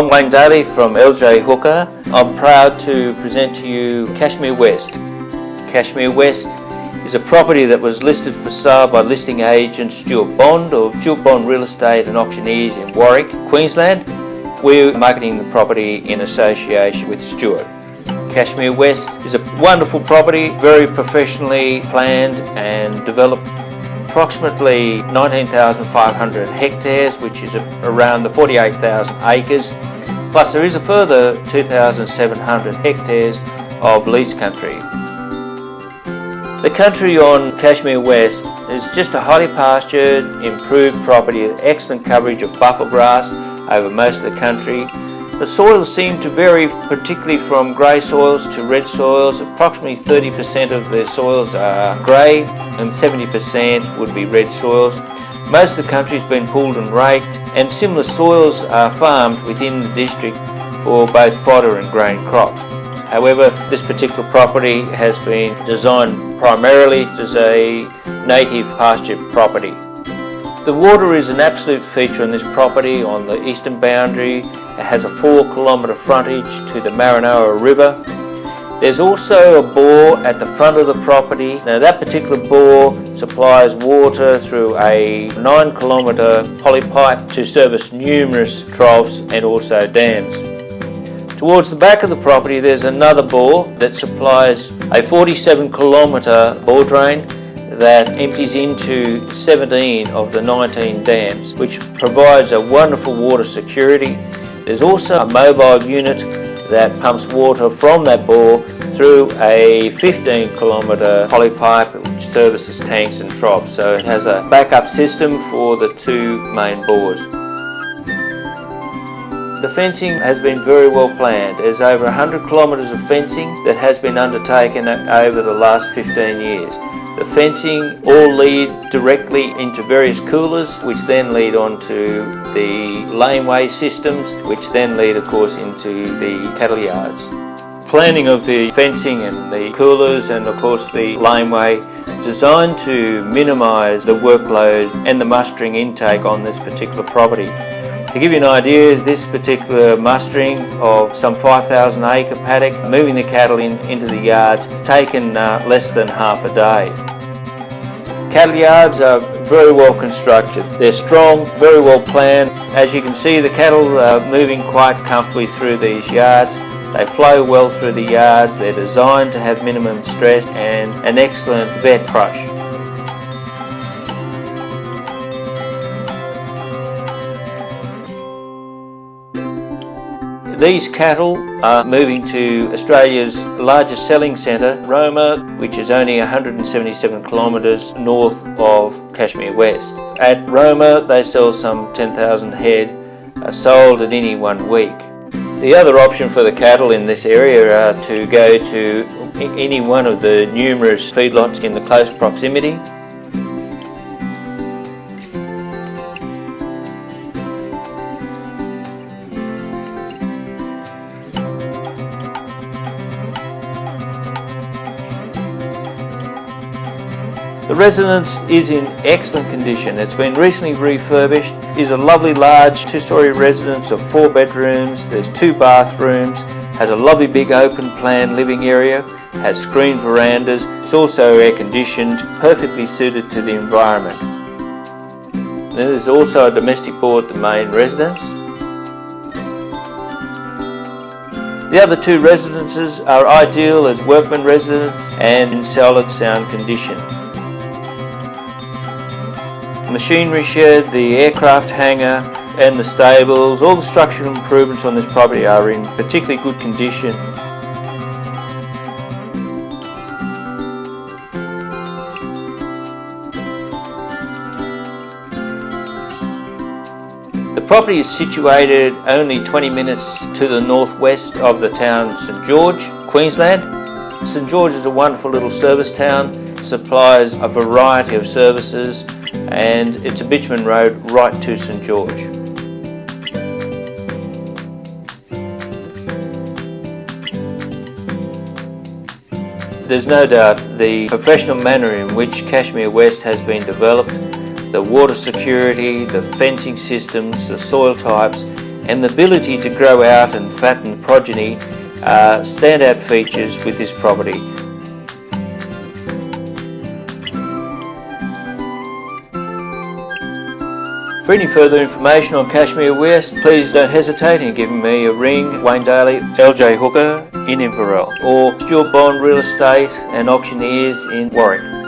I'm Wayne Daley from LJ Hooker. I'm proud to present to you Cashmere West. Cashmere West is a property that was listed for sale by listing agent Stuart Bond of Stuart Bond Real Estate and Auctioneers in Warwick, Queensland. We're marketing the property in association with Stuart. Cashmere West is a wonderful property, very professionally planned and developed. Approximately 19,500 hectares, which is around the 48,000 acres, plus there is a further 2,700 hectares of lease country. The country on Cashmere West is just a highly pastured, improved property with excellent coverage of buffer grass over most of the country. The soils seem to vary, particularly from grey soils to red soils. Approximately 30% of the soils are grey and 70% would be red soils. Most of the country has been pulled and raked, and similar soils are farmed within the district for both fodder and grain crops. However, this particular property has been designed primarily as a native pasture property. The water is an absolute feature on this property on the eastern boundary. It has a 4-kilometre frontage to the Maranoa River. There's also a bore at the front of the property. Now that particular bore supplies water through a 9-kilometre polypipe to service numerous troughs and also dams. Towards the back of the property there's another bore that supplies a 47-kilometre bore drain that empties into 17 of the 19 dams, which provides a wonderful water security. There's also a mobile unit that pumps water from that bore through a 15-kilometre polypipe which services tanks and troughs, so it has a backup system for the two main bores. The fencing has been very well planned. There's over 100 kilometres of fencing that has been undertaken over the last 15 years. The fencing all lead directly into various coolers, which then lead on to the laneway systems, which then lead of course into the cattle yards. Planning of the fencing and the coolers and of course the laneway designed to minimise the workload and the mustering intake on this particular property. To give you an idea, this particular mustering of some 5,000 acre paddock, moving the cattle into the yards, taken less than half a day. Cattle yards are very well constructed. They're strong, very well planned. As you can see, the cattle are moving quite comfortably through these yards. They flow well through the yards. They're designed to have minimum stress and an excellent vet crush. These cattle are moving to Australia's largest selling centre, Roma, which is only 177 kilometres north of Cashmere West. At Roma they sell some 10,000 head, sold at any 1 week. The other option for the cattle in this area are to go to any one of the numerous feedlots in the close proximity. The residence is in excellent condition. It's been recently refurbished. It is a lovely large 2-storey residence of 4 bedrooms. There's 2 bathrooms, has a lovely big open plan living area, has screened verandas. It's also air conditioned, perfectly suited to the environment. There's also a domestic pool at the main residence. The other 2 residences are ideal as workman residents and in solid sound condition. Machinery shed, the aircraft hangar and the stables, all the structural improvements on this property are in particularly good condition. The property is situated only 20 minutes to the northwest of the town of St George, Queensland. St George is a wonderful little service town, supplies a variety of services, and it's a bitumen road right to St George. There's no doubt the professional manner in which Cashmere West has been developed, the water security, the fencing systems, the soil types, and the ability to grow out and fatten progeny are standout features with this property. For any further information on Cashmere West, please don't hesitate in giving me a ring. Wayne Daley, LJ Hooker in Inverell, or Stuart Bond Real Estate and Auctioneers in Warwick.